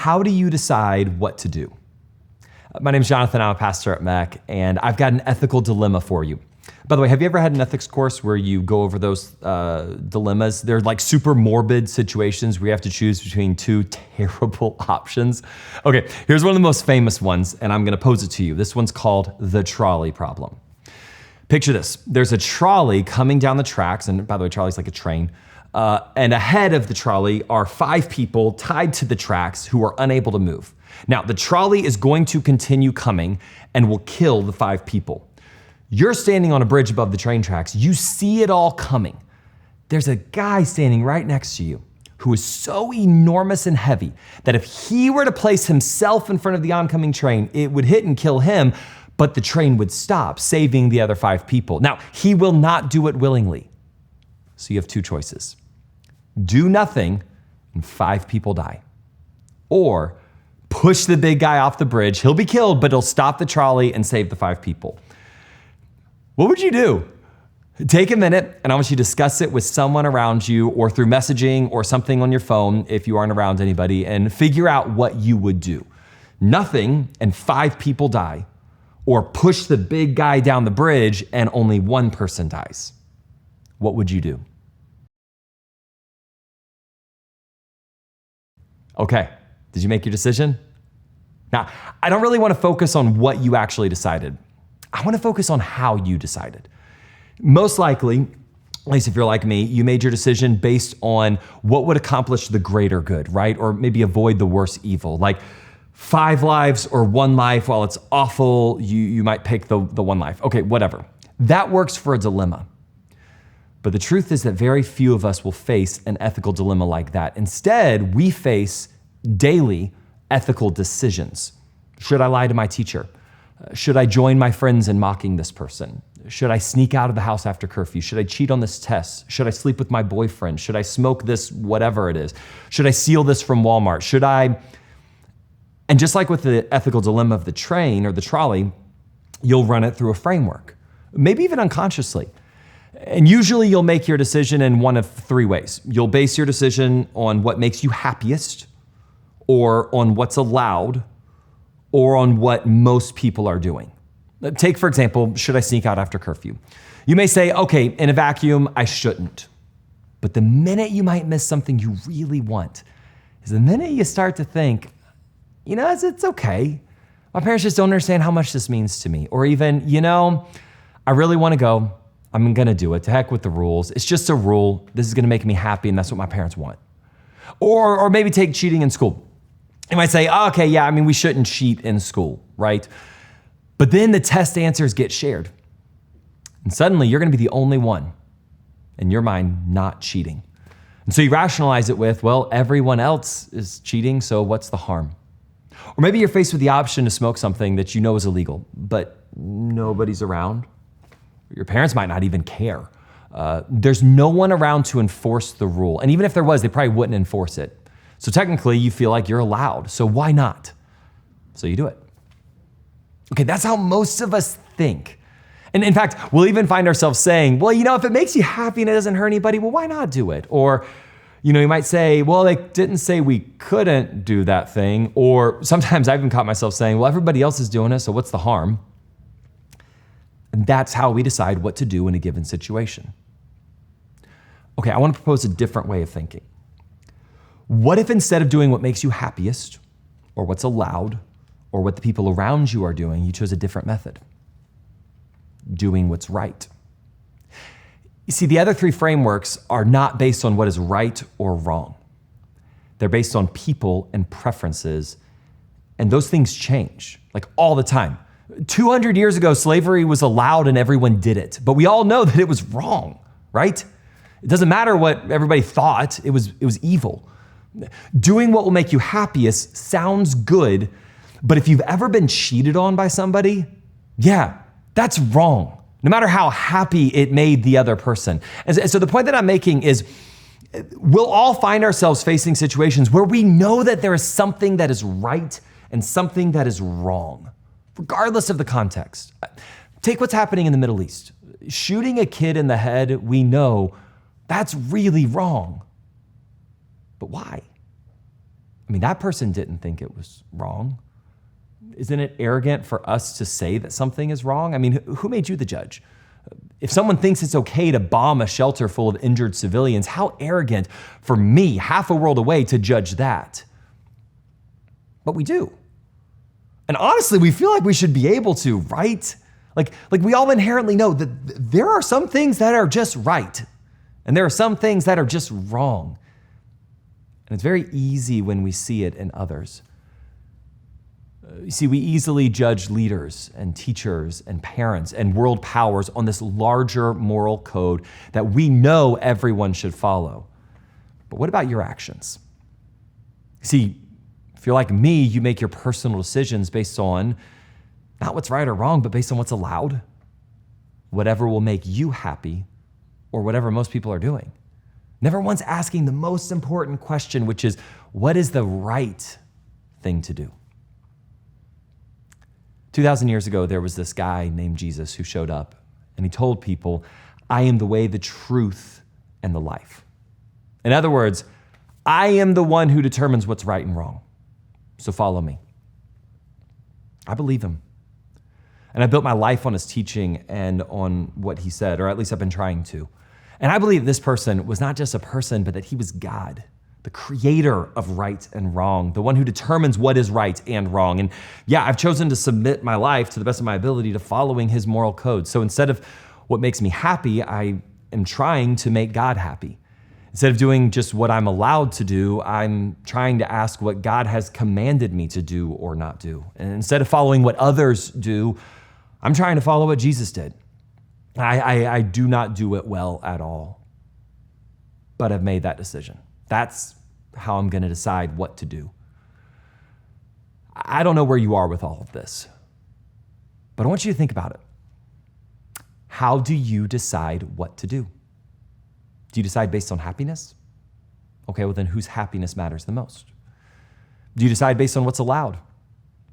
how do you decide what to do? My name is Jonathan, I'm a pastor at MEC, and I've got an ethical dilemma for you. By the way, have you ever had an ethics course where you go over those dilemmas? They're like super morbid situations where you have to choose between two terrible options. Okay, here's one of the most famous ones, and I'm gonna pose it to you. This one's called the trolley problem. Picture this, there's a trolley coming down the tracks, and by the way, trolley's like a train, and ahead of the trolley are 5 people tied to the tracks who are unable to move. Now, the trolley is going to continue coming and will kill the 5 people. You're standing on a bridge above the train tracks. You see it all coming. There's a guy standing right next to you who is so enormous and heavy that if he were to place himself in front of the oncoming train, it would hit and kill him, but the train would stop, saving the other 5 people. Now, he will not do it willingly. So you have 2 choices. Do nothing and 5 people die. Or push the big guy off the bridge. He'll be killed, but he'll stop the trolley and save the 5 people. What would you do? Take a minute, and I want you to discuss it with someone around you or through messaging or something on your phone if you aren't around anybody, and figure out what you would do. Nothing and 5 people die, or push the big guy down the bridge and only 1 person dies. What would you do? Okay, did you make your decision? Now, I don't really want to focus on what you actually decided. I want to focus on how you decided. Most likely, at least if you're like me, you made your decision based on what would accomplish the greater good, right? Or maybe avoid the worst evil. Like 5 lives or 1 life, while it's awful, you might pick the 1 life. Okay, whatever. That works for a dilemma. But the truth is that very few of us will face an ethical dilemma like that. Instead, we face daily ethical decisions. Should I lie to my teacher? Should I join my friends in mocking this person? Should I sneak out of the house after curfew? Should I cheat on this test? Should I sleep with my boyfriend? Should I smoke this, whatever it is? Should I steal this from Walmart? Should I? And just like with the ethical dilemma of the train or the trolley, you'll run it through a framework, maybe even unconsciously. And usually you'll make your decision in one of 3 ways. You'll base your decision on what makes you happiest, or on what's allowed, or on what most people are doing. Take, for example, should I sneak out after curfew? You may say, okay, in a vacuum, I shouldn't. But the minute you might miss something you really want is the minute you start to think, you know, it's okay. My parents just don't understand how much this means to me. Or even, you know, I really want to go. I'm gonna do it. To heck with the rules. It's just a rule. This is gonna make me happy, and that's what my parents want. Or maybe take cheating in school. You might say, oh, okay, yeah, I mean, we shouldn't cheat in school, right? But then the test answers get shared. And suddenly you're gonna be the only one, in your mind, not cheating. And so you rationalize it with, well, everyone else is cheating, so what's the harm? Or maybe you're faced with the option to smoke something that you know is illegal, but nobody's around. Your parents might not even care. There's no one around to enforce the rule. And even if there was, they probably wouldn't enforce it. So technically you feel like you're allowed, so why not? So you do it. Okay, that's how most of us think. And in fact, we'll even find ourselves saying, well, you know, if it makes you happy and it doesn't hurt anybody, well, why not do it? Or, you know, you might say, well, they didn't say we couldn't do that thing. Or sometimes I've even caught myself saying, well, everybody else is doing it, so what's the harm? And that's how we decide what to do in a given situation. Okay, I want to propose a different way of thinking. What if instead of doing what makes you happiest, or what's allowed, or what the people around you are doing, you chose a different method? Doing what's right. You see, the other 3 frameworks are not based on what is right or wrong. They're based on people and preferences, and those things change, like all the time. 200 years ago, slavery was allowed and everyone did it, but we all know that it was wrong, right? It doesn't matter what everybody thought, it was evil. Doing what will make you happiest sounds good, but if you've ever been cheated on by somebody, yeah, that's wrong, no matter how happy it made the other person. And so the point that I'm making is, we'll all find ourselves facing situations where we know that there is something that is right and something that is wrong, regardless of the context. Take what's happening in the Middle East. Shooting a kid in the head, we know that's really wrong. But why? I mean, that person didn't think it was wrong. Isn't it arrogant for us to say that something is wrong? I mean, who made you the judge? If someone thinks it's okay to bomb a shelter full of injured civilians, how arrogant for me, half a world away, to judge that. But we do. And honestly, we feel like we should be able to, right? Like we all inherently know that there are some things that are just right, and there are some things that are just wrong. And it's very easy when we see it in others. You see, we easily judge leaders and teachers and parents and world powers on this larger moral code that we know everyone should follow. But what about your actions? See, if you're like me, you make your personal decisions based on not what's right or wrong, but based on what's allowed, whatever will make you happy, or whatever most people are doing. Never once asking the most important question, which is, what is the right thing to do? 2,000 years ago, there was this guy named Jesus who showed up, and he told people, I am the way, the truth, and the life. In other words, I am the one who determines what's right and wrong. So follow me. I believe him. And I built my life on his teaching and on what he said, or at least I've been trying to. And I believe this person was not just a person, but that he was God, the creator of right and wrong, the one who determines what is right and wrong. And yeah, I've chosen to submit my life to the best of my ability to following his moral code. So instead of what makes me happy, I am trying to make God happy. Instead of doing just what I'm allowed to do, I'm trying to ask what God has commanded me to do or not do. And instead of following what others do, I'm trying to follow what Jesus did. I do not do it well at all, but I've made that decision. That's how I'm going to decide what to do. I don't know where you are with all of this, but I want you to think about it. How do you decide what to do? Do you decide based on happiness? Okay, well then whose happiness matters the most? Do you decide based on what's allowed?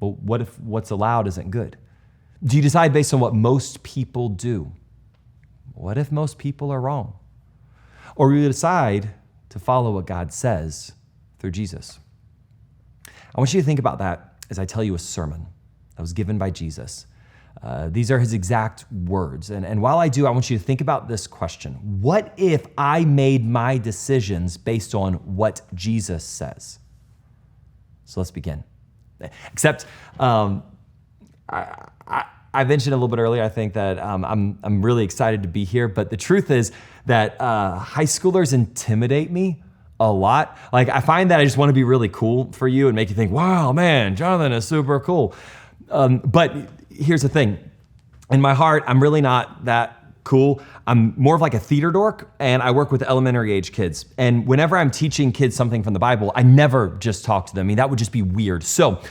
Well, what if what's allowed isn't good? Do you decide based on what most people do? What if most people are wrong? Or you decide to follow what God says through Jesus? I want you to think about that as I tell you a sermon that was given by Jesus. These are his exact words. And while I do, I want you to think about this question. What if I made my decisions based on what Jesus says? So let's begin. Except, I mentioned a little bit earlier, I think that I'm really excited to be here, but the truth is that high schoolers intimidate me a lot. Like, I find that I just want to be really cool for you and make you think, wow, man, Jonathan is super cool. But here's the thing. In my heart, I'm really not that cool. I'm more of like a theater dork, and I work with elementary age kids. And whenever I'm teaching kids something from the Bible, I never just talk to them. I mean, that would just be weird. So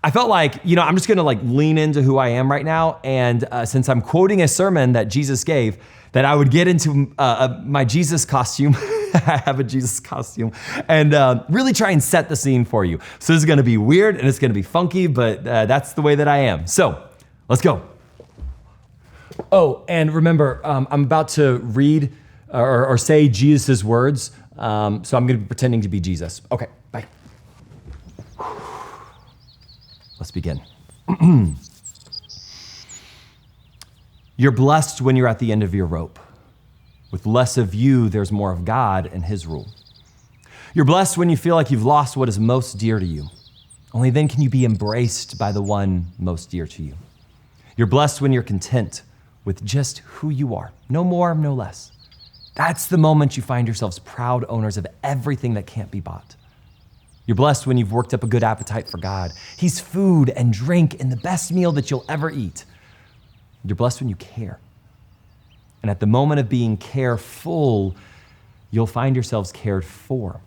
I felt like, I'm just gonna lean into who I am right now. And since I'm quoting a sermon that Jesus gave, that I would get into my Jesus costume. I have a Jesus costume, and really try and set the scene for you. So this is gonna be weird and it's gonna be funky, but that's the way that I am. So let's go. Oh, and remember, I'm about to read or say Jesus' words. So I'm gonna be pretending to be Jesus. Okay, bye. Let's begin. You're blessed when you're at the end of your rope. With less of you, there's more of God and his rule. You're blessed when you feel like you've lost what is most dear to you. Only then can you be embraced by the one most dear to you. You're blessed when you're content with just who you are. No more, no less. That's the moment you find yourselves proud owners of everything that can't be bought. You're blessed when you've worked up a good appetite for God. He's food and drink and the best meal that you'll ever eat. You're blessed when you care. And at the moment of being careful, you'll find yourselves cared for.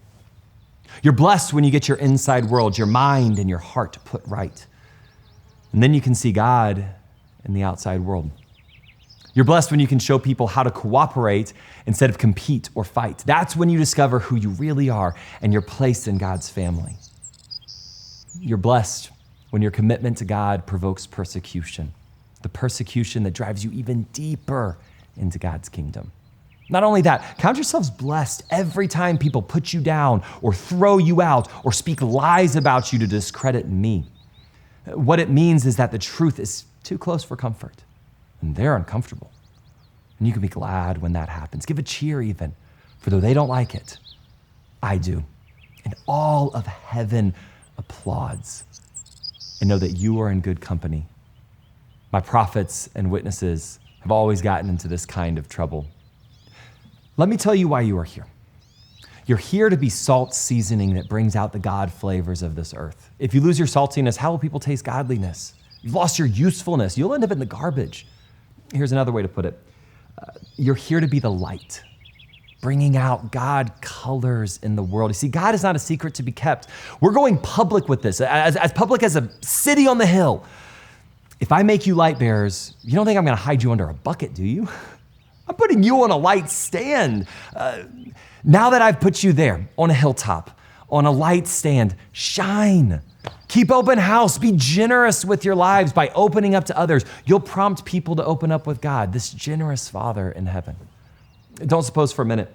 You're blessed when you get your inside world, your mind and your heart put right. And then you can see God in the outside world. You're blessed when you can show people how to cooperate instead of compete or fight. That's when you discover who you really are and your place in God's family. You're blessed when your commitment to God provokes persecution, the persecution that drives you even deeper into God's kingdom. Not only that, count yourselves blessed every time people put you down or throw you out or speak lies about you to discredit me. What it means is that the truth is too close for comfort, and they're uncomfortable. And you can be glad when that happens. Give a cheer even, for though they don't like it, I do. And all of heaven applauds. And know that you are in good company. My prophets and witnesses have always gotten into this kind of trouble. Let me tell you why you are here. You're here to be salt seasoning that brings out the God flavors of this earth. If you lose your saltiness, how will people taste godliness? You've lost your usefulness. You'll end up in the garbage. Here's another way to put it. You're here to be the light, bringing out God colors in the world. You see, God is not a secret to be kept. We're going public with this, as public as a city on the hill. If I make you light bearers, you don't think I'm going to hide you under a bucket, do you? I'm putting you on a light stand. Now that I've put you there on a hilltop, on a light stand, shine. Keep open house. Be generous with your lives by opening up to others. You'll prompt people to open up with God, this generous Father in heaven. Don't suppose for a minute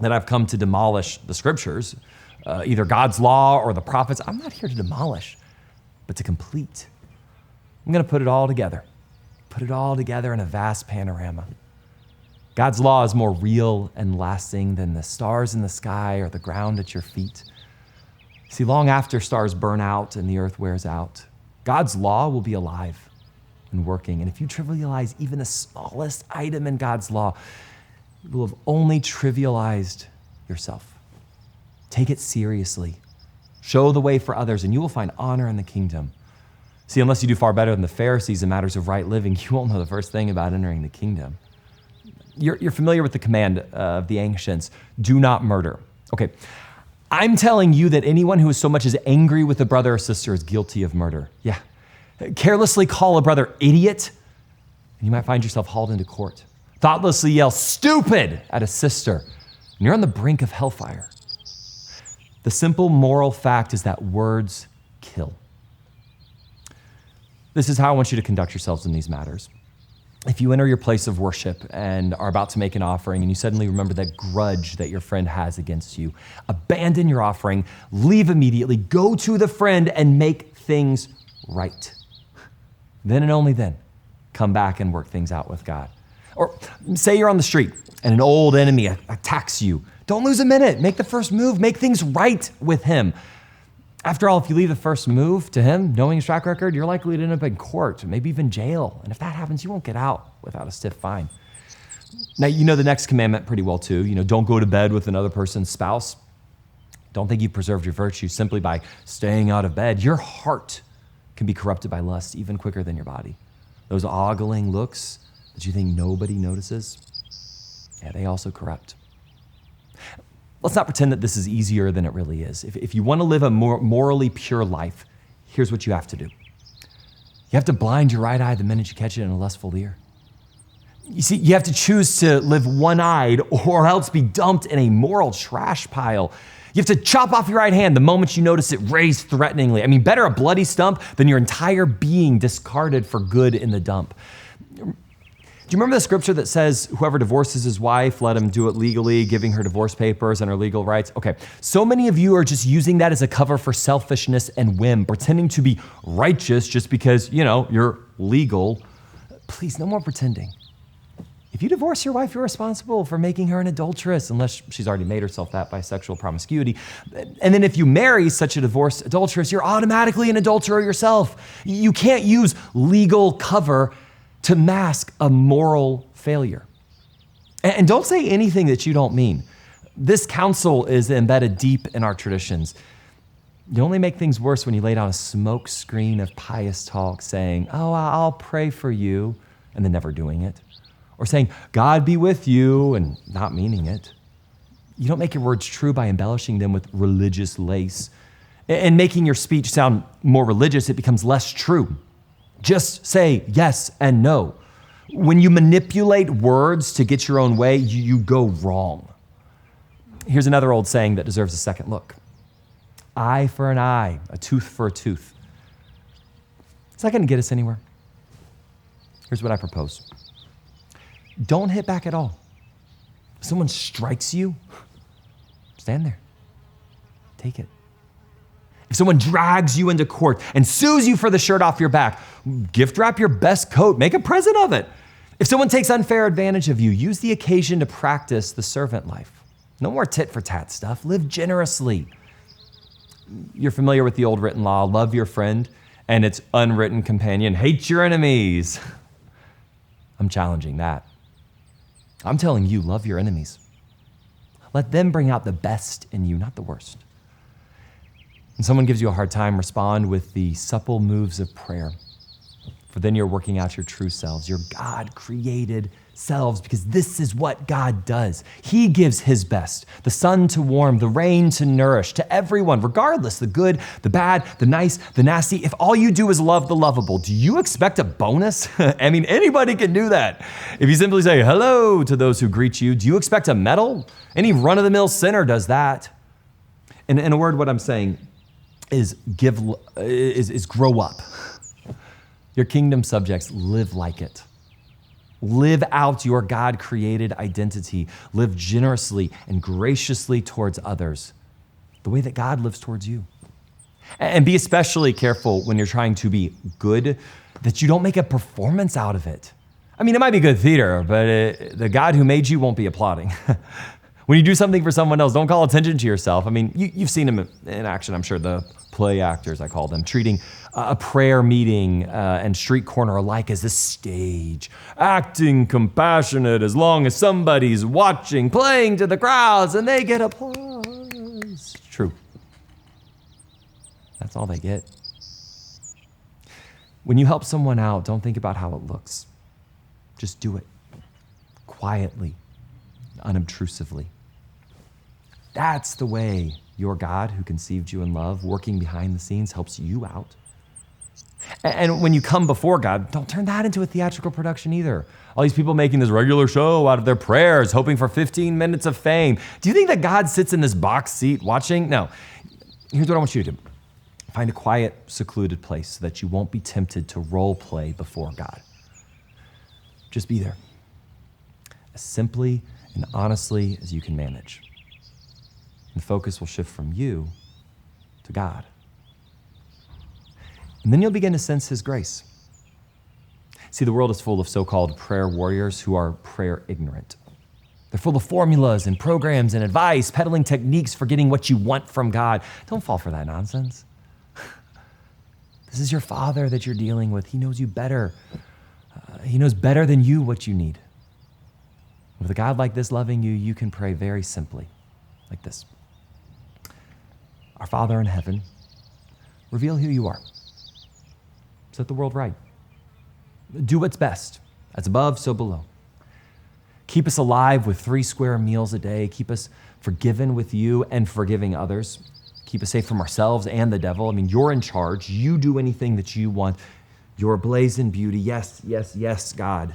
that I've come to demolish the scriptures, either God's law or the prophets. I'm not here to demolish, but to complete. I'm going to put it all together in a vast panorama. God's law is more real and lasting than the stars in the sky or the ground at your feet. See, long after stars burn out and the earth wears out, God's law will be alive and working. And if you trivialize even the smallest item in God's law, you will have only trivialized yourself. Take it seriously. Show the way for others, and you will find honor in the kingdom. See, unless you do far better than the Pharisees in matters of right living, you won't know the first thing about entering the kingdom. You're familiar with the command of the ancients, do not murder. Okay, I'm telling you that anyone who is so much as angry with a brother or sister is guilty of murder. Yeah, carelessly call a brother idiot, and you might find yourself hauled into court. Thoughtlessly yell stupid at a sister, and you're on the brink of hellfire. The simple moral fact is that words kill. This is how I want you to conduct yourselves in these matters. If you enter your place of worship and are about to make an offering and you suddenly remember that grudge that your friend has against you, abandon your offering, leave immediately, go to the friend and make things right. Then and only then, come back and work things out with God. Or say you're on the street and an old enemy attacks you. Don't lose a minute. Make the first move. Make things right with him. After all, if you leave the first move to him, knowing his track record, you're likely to end up in court, maybe even jail. And if that happens, you won't get out without a stiff fine. Now, you know the next commandment pretty well too. Don't go to bed with another person's spouse. Don't think you preserved your virtue simply by staying out of bed. Your heart can be corrupted by lust even quicker than your body. Those ogling looks that you think nobody notices, yeah, they also corrupt. Let's not pretend that this is easier than it really is. If you want to live a more morally pure life, here's what you have to do. You have to blind your right eye the minute you catch it in a lustful ear. You see, you have to choose to live one-eyed or else be dumped in a moral trash pile. You have to chop off your right hand the moment you notice it raised threateningly. Better a bloody stump than your entire being discarded for good in the dump. Do you remember the scripture that says, whoever divorces his wife, let him do it legally, giving her divorce papers and her legal rights? Okay, so many of you are just using that as a cover for selfishness and whim, pretending to be righteous just because, you're legal. Please, no more pretending. If you divorce your wife, you're responsible for making her an adulteress, unless she's already made herself that by sexual promiscuity. And then if you marry such a divorced adulteress, you're automatically an adulterer yourself. You can't use legal cover to mask a moral failure. And don't say anything that you don't mean. This counsel is embedded deep in our traditions. You only make things worse when you lay down a smoke screen of pious talk saying, oh, I'll pray for you, and then never doing it. Or saying, God be with you, and not meaning it. You don't make your words true by embellishing them with religious lace. And making your speech sound more religious, it becomes less true. Just say yes and no. When you manipulate words to get your own way, you go wrong. Here's another old saying that deserves a second look. Eye for an eye, a tooth for a tooth. Is that going to get us anywhere? Here's what I propose. Don't hit back at all. If someone strikes you, stand there. Take it. If someone drags you into court and sues you for the shirt off your back, gift wrap your best coat, make a present of it. If someone takes unfair advantage of you, use the occasion to practice the servant life. No more tit for tat stuff. Live generously. You're familiar with the old written law, love your friend and its unwritten companion, hate your enemies. I'm challenging that. I'm telling you, love your enemies. Let them bring out the best in you, not the worst. When someone gives you a hard time, respond with the supple moves of prayer. For then you're working out your true selves, your God-created selves, because this is what God does. He gives his best, the sun to warm, the rain to nourish, to everyone, regardless, the good, the bad, the nice, the nasty. If all you do is love the lovable, do you expect a bonus? I mean, anybody can do that. If you simply say hello to those who greet you, do you expect a medal? Any run-of-the-mill sinner does that. And in a word, what I'm saying is grow up. Your kingdom subjects, live like it. Live out your God-created identity. Live generously and graciously towards others, the way that God lives towards you. And be especially careful when you're trying to be good, that you don't make a performance out of it. I mean, it might be good theater, but the God who made you won't be applauding. When you do something for someone else, don't call attention to yourself. I mean, you've seen them in action, I'm sure, the play actors, I call them, treating a prayer meeting and street corner alike as a stage, acting compassionate as long as somebody's watching, playing to the crowds, and they get applause. True. That's all they get. When you help someone out, don't think about how it looks. Just do it quietly, unobtrusively. That's the way your God, who conceived you in love, working behind the scenes, helps you out. And when you come before God, don't turn that into a theatrical production either. All these people making this regular show out of their prayers, hoping for 15 minutes of fame. Do you think that God sits in this box seat watching? No. Here's what I want you to do. Find a quiet, secluded place so that you won't be tempted to role play before God. Just be there, as simply and honestly as you can manage. The focus will shift from you to God. And then you'll begin to sense his grace. See, the world is full of so-called prayer warriors who are prayer ignorant. They're full of formulas and programs and advice, peddling techniques for getting what you want from God. Don't fall for that nonsense. This is your Father that you're dealing with. He knows you better. He knows better than you what you need. With a God like this loving you, you can pray very simply, like this. Our Father in heaven, reveal who you are. Set the world right. Do what's best. As above, so below. Keep us alive with 3 square meals a day. Keep us forgiven with you and forgiving others. Keep us safe from ourselves and the devil. I mean, you're in charge. You do anything that you want. You're ablaze in beauty. Yes, yes, yes, God.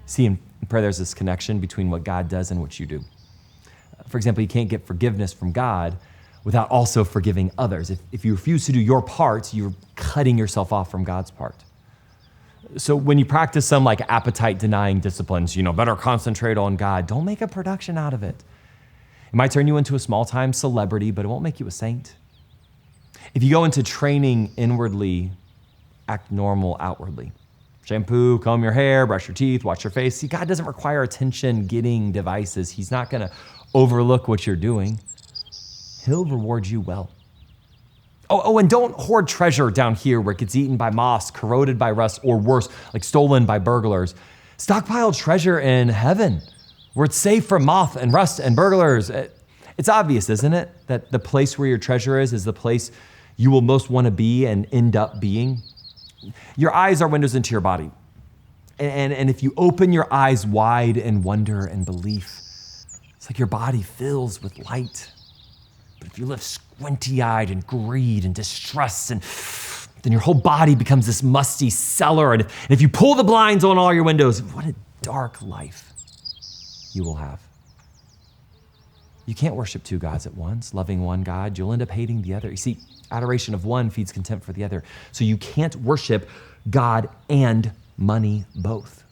See, in prayer, there's this connection between what God does and what you do. For example, you can't get forgiveness from God without also forgiving others. If you refuse to do your part, you're cutting yourself off from God's part. So when you practice some like appetite-denying disciplines, better concentrate on God. Don't make a production out of it. It might turn you into a small-time celebrity, but it won't make you a saint. If you go into training inwardly, act normal outwardly. Shampoo, comb your hair, brush your teeth, wash your face. See, God doesn't require attention-getting devices. He's not going to overlook what you're doing. He'll reward you well. Oh, and don't hoard treasure down here where it gets eaten by moths, corroded by rust, or worse, like stolen by burglars. Stockpile treasure in heaven, where it's safe from moth and rust and burglars. It's obvious, isn't it, that the place where your treasure is the place you will most want to be and end up being? Your eyes are windows into your body. And if you open your eyes wide in wonder and belief, it's like your body fills with light. But if you live squinty-eyed in greed and distrust, then your whole body becomes this musty cellar. And if you pull the blinds on all your windows, what a dark life you will have. You can't worship 2 gods at once. Loving one God, you'll end up hating the other. You see, adoration of one feeds contempt for the other. So you can't worship God and money both.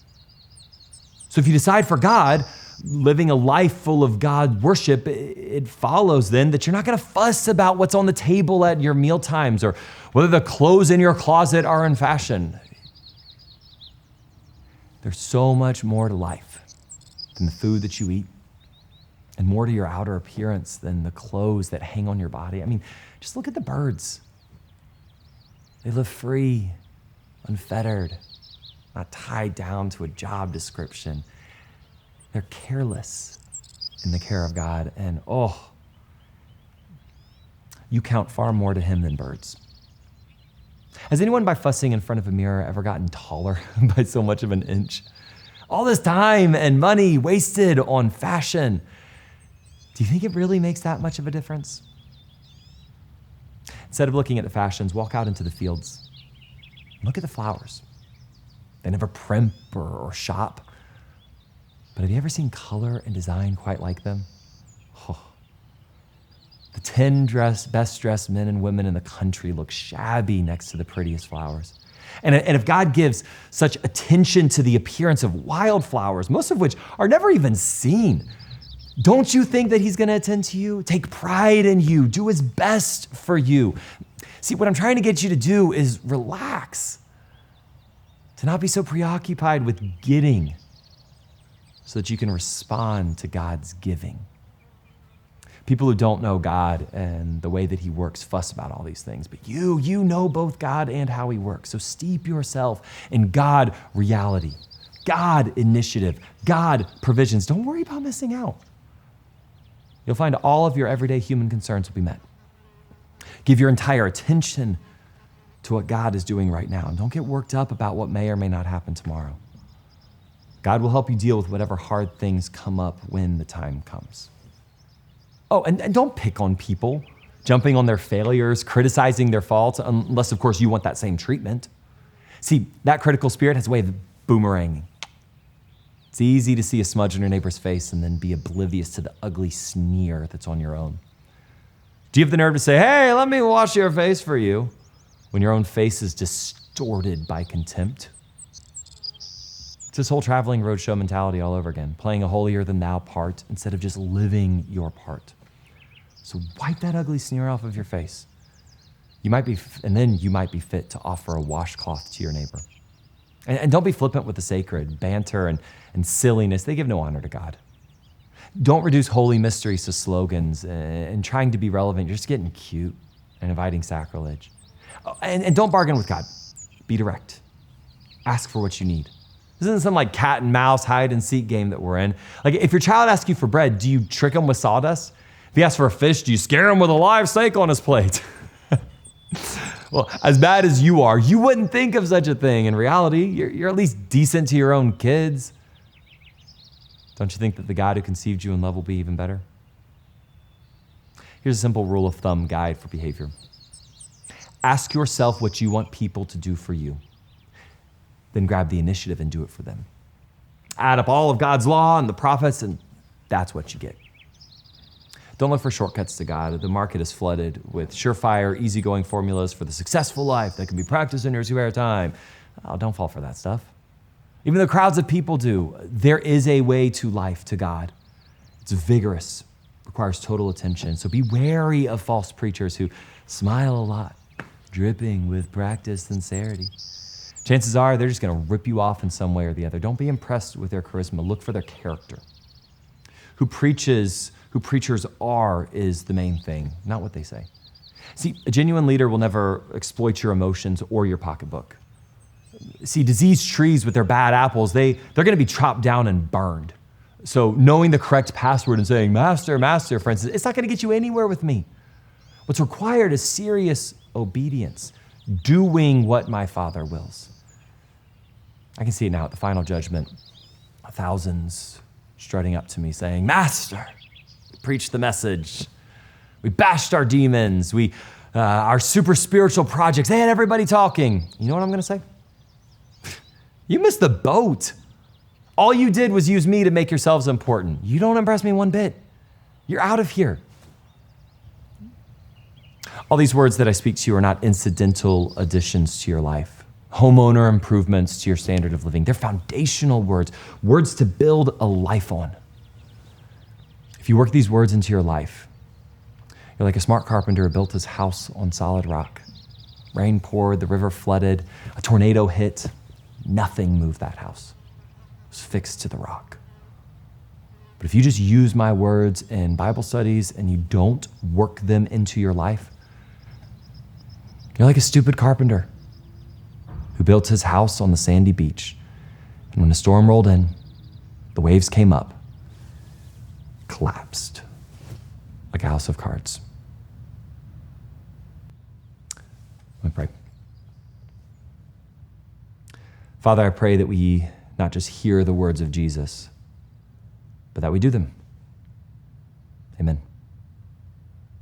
So if you decide for God, living a life full of God worship, it follows then that you're not going to fuss about what's on the table at your meal times or whether the clothes in your closet are in fashion. There's so much more to life than the food that you eat, and more to your outer appearance than the clothes that hang on your body. I mean, just look at the birds. They live free, unfettered, not tied down to a job description. They're careless in the care of God. And you count far more to him than birds. Has anyone by fussing in front of a mirror ever gotten taller by so much of an inch? All this time and money wasted on fashion. Do you think it really makes that much of a difference? Instead of looking at the fashions, walk out into the fields. Look at the flowers. They never primp or shop. But have you ever seen color and design quite like them? The 10 best dressed men and women in the country look shabby next to the prettiest flowers. And if God gives such attention to the appearance of wildflowers, most of which are never even seen, don't you think that he's going to attend to you? Take pride in you, do his best for you. See, what I'm trying to get you to do is relax, to not be so preoccupied with getting so that you can respond to God's giving. People who don't know God and the way that he works fuss about all these things, but you know both God and how he works. So steep yourself in God reality, God initiative, God provisions. Don't worry about missing out. You'll find all of your everyday human concerns will be met. Give your entire attention to what God is doing right now. And don't get worked up about what may or may not happen tomorrow. God will help you deal with whatever hard things come up when the time comes. Oh, and don't pick on people, jumping on their failures, criticizing their faults, unless, of course, you want that same treatment. See, that critical spirit has a way of boomeranging. It's easy to see a smudge on your neighbor's face and then be oblivious to the ugly sneer that's on your own. Do you have the nerve to say, hey, let me wash your face for you, when your own face is distorted by contempt? It's this whole traveling roadshow mentality all over again, playing a holier-than-thou part instead of just living your part. So wipe that ugly sneer off of your face. Then you might be fit to offer a washcloth to your neighbor. And don't be flippant with the sacred. Banter and silliness, they give no honor to God. Don't reduce holy mysteries to slogans and trying to be relevant. You're just getting cute and inviting sacrilege. And don't bargain with God. Be direct. Ask for what you need. This isn't some like cat and mouse hide and seek game that we're in. Like if your child asks you for bread, do you trick him with sawdust? If he asks for a fish, do you scare him with a live snake on his plate? Well, as bad as you are, you wouldn't think of such a thing. In reality, you're at least decent to your own kids. Don't you think that the God who conceived you in love will be even better? Here's a simple rule of thumb guide for behavior. Ask yourself what you want people to do for you. Then grab the initiative and do it for them. Add up all of God's law and the prophets, and that's what you get. Don't look for shortcuts to God. The market is flooded with surefire, easygoing formulas for the successful life that can be practiced in your spare time. Oh, don't fall for that stuff. Even though crowds of people do, there is a way to life, to God. It's vigorous, requires total attention. So be wary of false preachers who smile a lot, dripping with practiced sincerity. Chances are they're just going to rip you off in some way or the other. Don't be impressed with their charisma. Look for their character. Who preachers are is the main thing, not what they say. See, a genuine leader will never exploit your emotions or your pocketbook. See, diseased trees with their bad apples, they're going to be chopped down and burned. So knowing the correct password and saying, Master, Master, for instance, it's not going to get you anywhere with me. What's required is serious obedience, doing what my Father wills. I can see it now at the final judgment. Thousands strutting up to me saying, Master, we preached the message. We bashed our demons. Our super spiritual projects. They had everybody talking. You know what I'm going to say? You missed the boat. All you did was use me to make yourselves important. You don't impress me one bit. You're out of here. All these words that I speak to you are not incidental additions to your life, homeowner improvements to your standard of living. They're foundational words, words to build a life on. If you work these words into your life, you're like a smart carpenter who built his house on solid rock. Rain poured, the river flooded, a tornado hit. Nothing moved that house. It was fixed to the rock. But if you just use my words in Bible studies and you don't work them into your life, you're like a stupid carpenter who built his house on the sandy beach. And when a storm rolled in, the waves came up, collapsed like a house of cards. Let me pray. Father, I pray that we not just hear the words of Jesus, but that we do them. Amen.